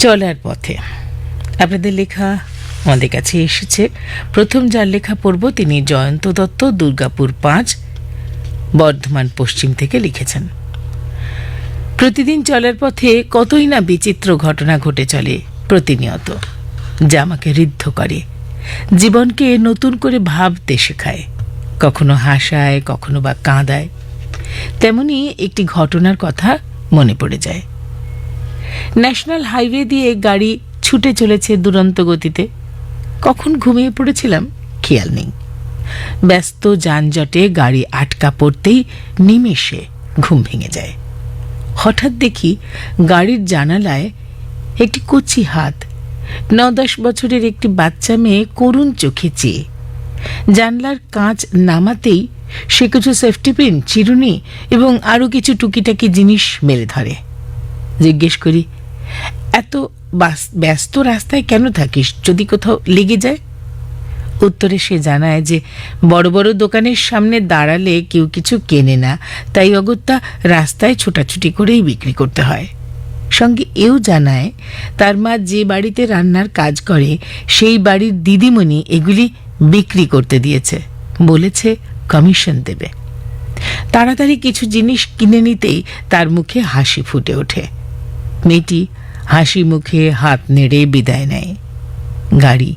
চলার পথে আপনাদের লেখা আমাদের কাছে এসেছে। প্রথম যার লেখা পড়ব তিনি জয়ন্ত দত্ত, দুর্গাপুর 5, বর্ধমান পশ্চিম থেকে লিখেছেন। প্রতিদিন চলার পথে কতই না বিচিত্র ঘটনা ঘটে চলে প্রতিনিয়ত, যা আমাকে ঋদ্ধ করে, জীবনকে নতুন করে ভাবতে শেখায়, কখনো হাসায়, কখনো বা কাঁদায়। তেমনি একটি ঘটনার কথা মনে পড়ে যায়। ন্যাশনাল হাইওয়ে দিয়ে গাড়ি ছুটে চলেছে দুরন্ত গতিতে। কখন ঘুমিয়ে পড়েছিলাম খেয়াল নেই। ব্যস্ত যানজটে গাড়ি আটকা পড়তেই নিমেষে ঘুম ভেঙে যায়। হঠাৎ দেখি গাড়ির জানালায় একটি কচি হাত, 9-10 বছরের একটি বাচ্চা মেয়ে করুণ চোখে চেয়ে। জানলার কাঁচ নামাতেই সে কিছু সেফটি পিন, চিরুনি এবং আরও কিছু টুকিটাকি জিনিস মেলে ধরে। জিজ্ঞেস করি, এত ব্যস্ত রাস্তায় কেন থাকিস, যদি কোথাও লেগে যায়? উত্তরে সে জানায় যে বড় বড় দোকানের সামনে দাঁড়ালে কেউ কিছু কেনে না, তাই অগত্যা রাস্তায় ছোটাছুটি করেই বিক্রি করতে হয়। সঙ্গে এও জানায় তার মা যে বাড়িতে রান্নার কাজ করে সেই বাড়ির দিদিমণি এগুলি বিক্রি করতে দিয়েছে, বলেছে কমিশন দেবে। তাড়াতাড়ি কিছু জিনিস কিনে নিতেই তার মুখে হাসি ফুটে ওঠে। মেয়েটি হাসি মুখে হাত নেড়ে বিদায় নেয়। গাড়ি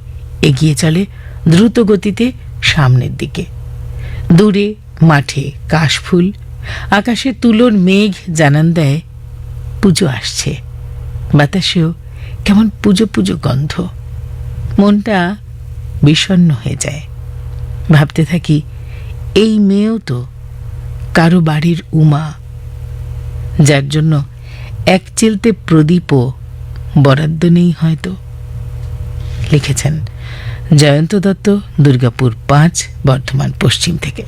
এগিয়ে চলে দ্রুত গতিতে সামনের দিকে। দূরে মাঠে কাশফুল, আকাশে তুলোর মেঘ জানান দেয় পুজো আসছে। বাতাসেও কেমন পুজো পুজো গন্ধ। মনটা বিষণ্ণ হয়ে যায়। ভাবতে থাকি, এই মেয়েও তো কারো বাড়ির উমা, যার জন্য এক চিলতে প্রদীপও বরাদ্দ নেই হয়তো। লিখেছেন জয়ন্ত দত্ত, দুর্গাপুর 5, বর্ধমান পশ্চিম থেকে।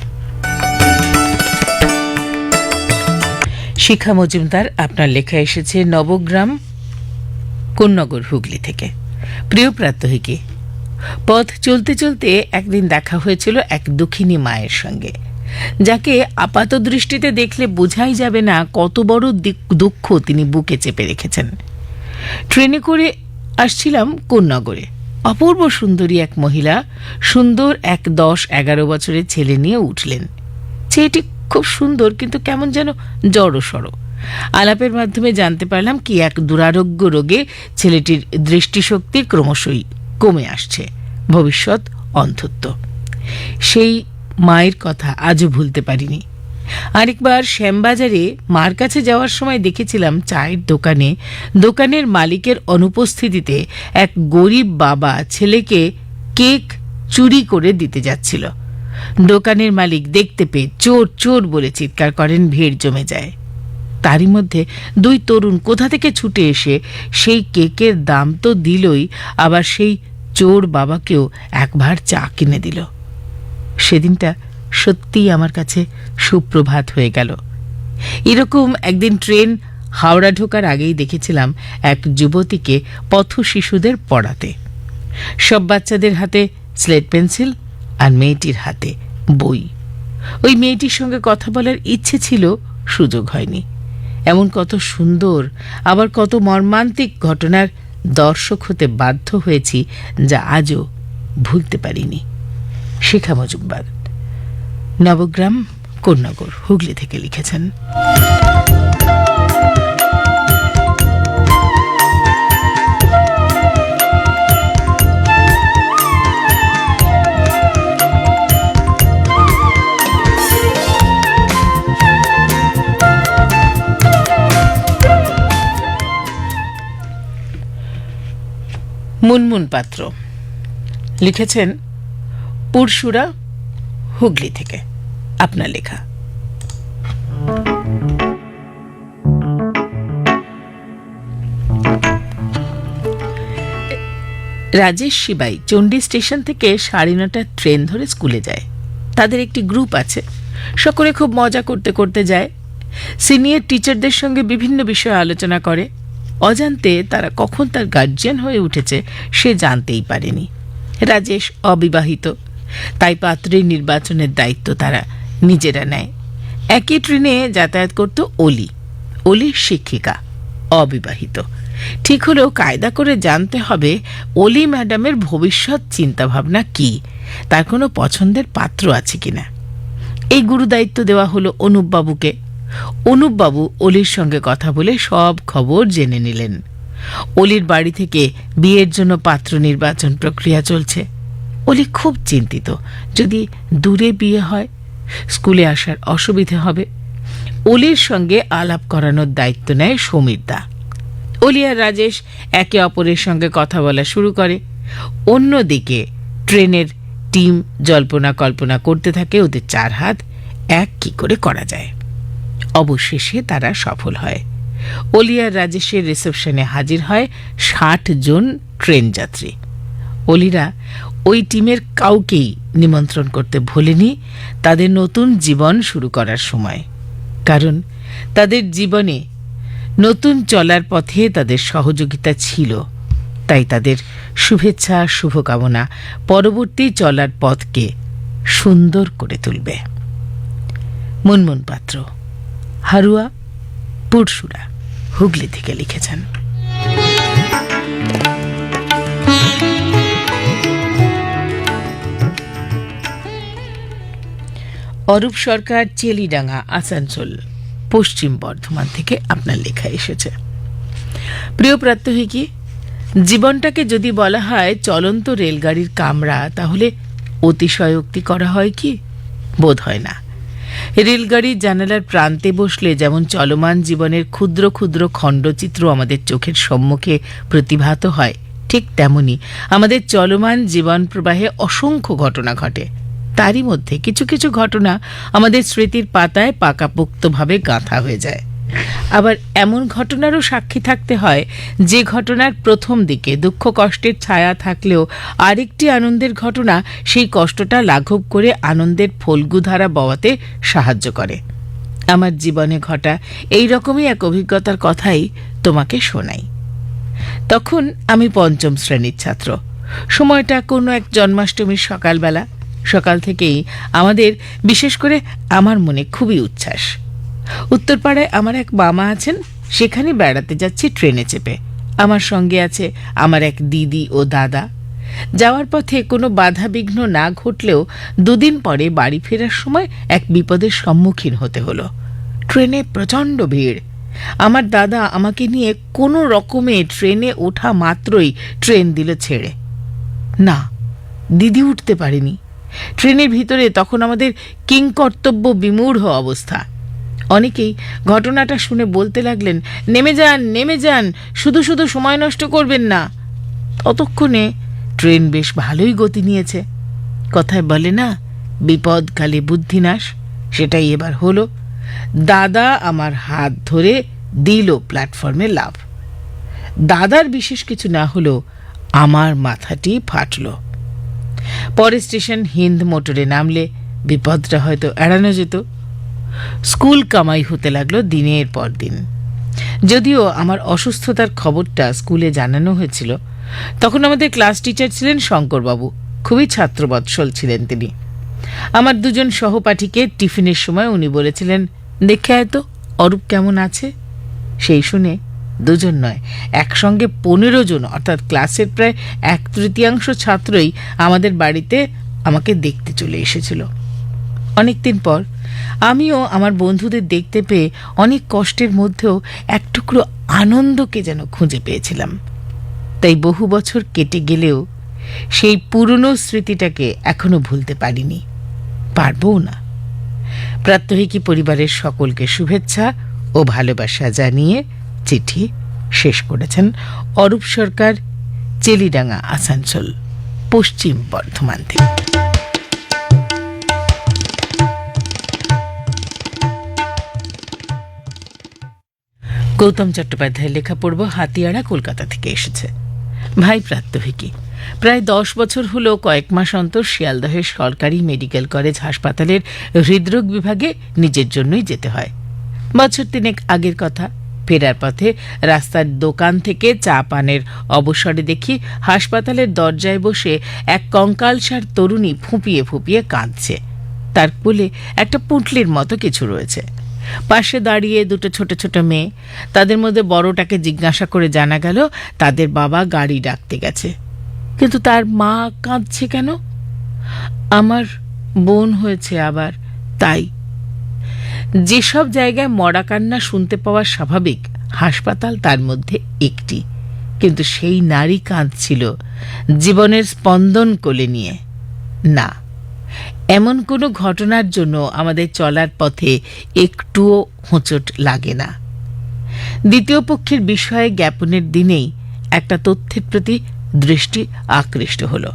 শিখা মজুমদার, আপনার লেখা এসেছে নবগ্রাম, কোন্নগর, হুগলি থেকে। প্রিয় প্রাত্যহিকী, পথ চলতে চলতে একদিন দেখা হয়েছিল এক দুঃখিনী মায়ের সঙ্গে, যাকে আপাত দৃষ্টিতে দেখলে বোঝাই যাবে না কত বড় দুঃখ তিনি বুকে চেপে রেখেছেন। ট্রেনে করে আসছিলাম কোন্নগরে। অপূর্ব সুন্দরী এক মহিলা সুন্দর এক 10-11 বছরের ছেলে নিয়ে উঠলেন। ছেলেটি খুব সুন্দর, কিন্তু কেমন যেন জড়সড়। আলাপের মাধ্যমে জানতে পারলাম কি এক দুরারোগ্য রোগে ছেলেটির দৃষ্টিশক্তি ক্রমশই কমে আসছে, ভবিষ্যৎ অন্ধত্ব। সেই মায়ের কথা আজও ভুলতে পারিনি। আরেকবার শ্যামবাজারে মার কাছে যাওয়ার সময় দেখেছিলাম চায়ের দোকানের মালিকের অনুপস্থিতিতে এক গরিব বাবা ছেলেকে কেক চুরি করে দিতে যাচ্ছিল। দোকানের মালিক দেখতে পেয়ে চোর চোর বলে চিৎকার করেন, ভিড় জমে যায়। তারই মধ্যে 2 তরুণ কোথা থেকে ছুটে এসে সেই কেকের দাম তো দিলই, আবার সেই চোর বাবাকেও একবার চা কিনে দিল। সেদিনটা সত্যিই আমার কাছে সুপ্রভাত হয়ে গেল। এরকম একদিন ট্রেন হাওড়া ঢোকার আগেই দেখেছিলাম এক যুবতীকে পথ শিশুদের পড়াতে। সব বাচ্চাদের হাতে স্লেট পেন্সিল আর মেয়েটির হাতে বই। ওই মেয়েটির সঙ্গে কথা বলার ইচ্ছে ছিল, সুযোগ হয়নি। এমন কত সুন্দর আবার কত মর্মান্তিক ঘটনার দর্শক হতে বাধ্য হয়েছি, যা আজও ভুলতে পারিনি। শিখা মজুমদার, নবগ্রাম, কোন্নগর, হুগলি থেকে লিখেছেন। মুনমুন পাত্র লিখেছেন পুরসুরা, হুগলি থেকে। আপনার লেখা। রাজেশ শিবাই চণ্ডী স্টেশন থেকে 9:30 ট্রেন ধরে স্কুলে যায়। তাদের একটি গ্রুপ আছে, সকলে খুব মজা করতে করতে যায়। সিনিয়র টিচারদের সঙ্গে বিভিন্ন বিষয়ে আলোচনা করে। অজান্তে তারা কখন তার গার্জিয়ান হয়ে উঠেছে সে জানতেই পারেনি। রাজেশ অবিবাহিত, তাই পাত্রের নির্বাচনের দায়িত্ব তারা নিজেরা নেয়। একই ট্রেনে যাতায়াত করত অলি শিক্ষিকা, অবিবাহিত। ঠিক হলেও কায়দা করে জানতে হবে অলি ম্যাডামের ভবিষ্যৎ চিন্তাভাবনা কি, তার কোনো পছন্দের পাত্র আছে কিনা। এই গুরুদায়িত্ব দেওয়া হলো অনুপবাবুকে। অনুপবাবু অলির সঙ্গে কথা বলে সব খবর জেনে নিলেন। অলির বাড়ি থেকে বিয়ের জন্য পাত্র নির্বাচন প্রক্রিয়া চলছে। অলি খুব চিন্তিত, যদি দূরে বিয়ে হয় স্কুলে আসার অসুবিধে হবে। অলির সঙ্গে আলাপ করানোর দায়িত্ব নেয় সমীরদা। অলি আর রাজেশ একে অপরের সঙ্গে কথা বলা শুরু করে। অন্যদিকে ট্রেনের টিম জল্পনা কল্পনা করতে থাকে ওদের 4 হাত এক কি করে করা যায়। অবশেষে তারা সফল হয়। অলি আর রাজেশের রিসেপশনে হাজির হয় 60 জন ট্রেন যাত্রী। অলিরা ওই টিমের কাউকেই নিমন্ত্রণ করতে ভোলেনি তাদের নতুন জীবন শুরু করার সময়, কারণ তাদের জীবনে নতুন চলার পথে তাদের সহযোগিতা ছিল। তাই তাদের শুভেচ্ছা শুভকামনা পরবর্তী চলার পথকে সুন্দর করে তুলবে। মুনমুন পাত্র, হারুয়া, পুরসুরা, হুগলি থেকে লিখেছেন। অরূপ সরকার, চেলিডাঙ্গা, আসানসোল, পশ্চিম বর্ধমান থেকে আপনার লেখা এসেছে। প্রিয় প্রাত্যহিকী, জীবনটাকে যদি বলা হয় চলন্ত রেলগাড়ির কামরা, তাহলে অতিশয়োক্তি করা হয় কি? বোধ হয় না। রেলগাড়ির জানালার প্রান্তে বসলে যেমন চলমান জীবনের ক্ষুদ্র ক্ষুদ্র খণ্ডচিত্র আমাদের চোখের সম্মুখে প্রতিভাত হয়, ঠিক তেমনি আমাদের চলমান জীবন প্রবাহে অসংখ্য ঘটনা ঘটে। তারই মধ্যে কিছু কিছু ঘটনা আমাদের স্মৃতির পাতায় পাকাপোক্তভাবে গাঁথা হয়ে যায়। আবার এমন ঘটনারও সাক্ষী থাকতে হয় যে ঘটনার প্রথম দিকে দুঃখ কষ্টের ছায়া থাকলেও আরেকটি আনন্দের ঘটনা সেই কষ্টটা লাঘব করে আনন্দের ফল্গুধারা বওয়াতে সাহায্য করে। আমার জীবনে ঘটা এই রকমই এক অভিজ্ঞতার কথাই তোমাকে শোনাই। তখন আমি 5ম শ্রেণীর ছাত্র। সময়টা কোনো এক জন্মাষ্টমীর সকালবেলা। সকাল থেকেই আমাদের, বিশেষ করে আমার মনে খুবই উচ্ছ্বাস। উত্তরপাড়ায় আমার এক মামা আছেন, সেখানে বেড়াতে যাচ্ছি ট্রেনে চেপে। আমার সঙ্গে আছে আমার এক দিদি ও দাদা। যাওয়ার পথে কোনো বাধা বিঘ্ন না ঘটলেও 2 দিন পরে বাড়ি ফেরার সময় এক বিপদের সম্মুখীন হতে হলো। ট্রেনে প্রচণ্ড ভিড়। আমার দাদা আমাকে নিয়ে কোনো রকমে ট্রেনে ওঠা মাত্রই ট্রেন দিল ছেড়ে। না, দিদি উঠতে পারেনি। ট্রেনের ভিতরে তখন আমাদের কিংকর্তব্য বিমূঢ় অবস্থা। অনেকেই ঘটনাটা শুনে বলতে লাগলেন, নেমে যান, নেমে যান, শুধু শুধু সময় নষ্ট করবেন না। ততক্ষণে ট্রেন বেশ ভালোই গতি নিয়েছে। কথায় বলে না, বিপদকালে বুদ্ধিনাশ, সেটাই এবার হলো। দাদা আমার হাত ধরে দিল প্ল্যাটফর্মে লাফ। দাদার বিশেষ কিছু না হলেও আমার মাথাটি ফাটল। পরে স্টেশন হিন্দ মোটরে নামলে বিপদটা হয়তো এড়ানো যেত। স্কুল কামাই হতে লাগলো দিনের পর দিন। যদিও আমার অসুস্থতার খবরটা স্কুলে জানানো হয়েছিল, তখন আমাদের ক্লাস টিচার ছিলেন শঙ্করবাবু। খুবই ছাত্রবৎসল ছিলেন তিনি। আমার 2 জন সহপাঠীকে টিফিনের সময় উনি বলেছিলেন, দেখে আয় তো অরূপ কেমন আছে। সেই শুনে 2 জন নয়, একসঙ্গে 15 জন, অর্থাৎ ক্লাসের প্রায় 1/3 ছাত্রই আমাদের বাড়িতে আমাকে দেখতে চলে এসেছিল। অনেকদিন পর আমিও আমার বন্ধুদের দেখতে পেয়ে অনেক কষ্টের মধ্যেও এক টুকরো আনন্দকে যেন খুঁজে পেয়েছিলাম। তাই বহু বছর কেটে গেলেও সেই পুরনো স্মৃতিটাকে এখনো ভুলতে পারিনি, পারবও না। প্রাত্যহিকী পরিবারের সকলকে শুভেচ্ছা ও ভালোবাসা জানিয়ে চিঠি শেষ করেছেন অরূপ সরকার, চেলিডাঙ্গা, আসানসোল, পশ্চিম বর্ধমান থেকে। গৌতম চট্টোপাধ্যায়ের লেখা পড়ব। হাতিয়াড়া, কলকাতা থেকে এসেছে। ভাই প্রাত্যহিকী, প্রায় 10 বছর হলো কয়েক মাস অন্তর শিয়ালদহের সরকারি মেডিকেল কলেজ হাসপাতালের হৃদরোগ বিভাগে নিজের জন্যই যেতে হয়। বছর 3 আগের কথা। ফেরার পথে রাস্তার দোকান থেকে চা পানের অবসরে দেখি হাসপাতালের দরজায় বসে এক কঙ্কালসার তরুণী ফুঁপিয়ে ফুঁপিয়ে কাঁদছে। তার কোলে একটা পুঁটলির মতো কিছু রয়েছে। পাশে দাঁড়িয়ে দুটো ছোট ছোট মেয়ে, তাদের মধ্যে বড়টাকে জিজ্ঞাসা করে জানা গেল তাদের বাবা গাড়ি ডাকতে গেছে, কিন্তু তার মা কাঁদছে কেন? আমার বোন হয়েছে আবার, তাই। যেসব জায়গায় মরা কান্না শুনতে পাওয়া স্বাভাবিক, হাসপাতাল তার মধ্যে একটি, কিন্তু সেই নারী কাঁদছিল জীবনের স্পন্দন কোলে নিয়ে। না, এমন কোনো ঘটনার জন্য আমাদের চলার পথে একটুও হোঁচট লাগে না। দ্বিতীয় পক্ষের বিষয়ে জ্ঞাপনের দিনেই একটা তথ্যের প্রতি দৃষ্টি আকৃষ্ট হল।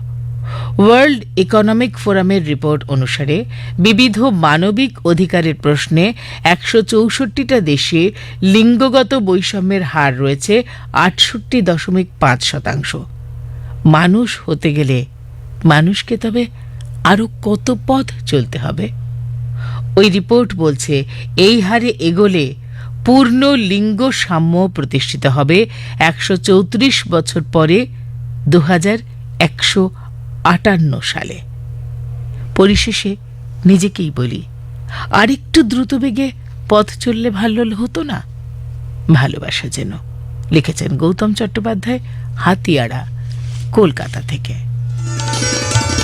ওয়ার্ল্ড ইকোনমিক ফোরামের রিপোর্ট অনুসারে বিবিধ মানবিক অধিকারের প্রশ্নে 164টা দেশে লিঙ্গগত বৈষম্যের হার রয়েছে 68.5%। মানুষ হতে গেলে মানুষকে তবে আরো কত পথ চলতে হবে? ওই রিপোর্ট বলছে এই হারে এগোলে পূর্ণ লিঙ্গ সাম্য প্রতিষ্ঠিত হবে 134 বছর পরে 2158 সালে। পরিশেষে নিজেকেই বলি, আরেকটু দ্রুত বেগে পথ চললে ভালো হতো না? ভালোবাসা যেন। লিখেছেন গৌতম চট্টোপাধ্যায়, হাতিয়াড়া, কলকাতা থেকে।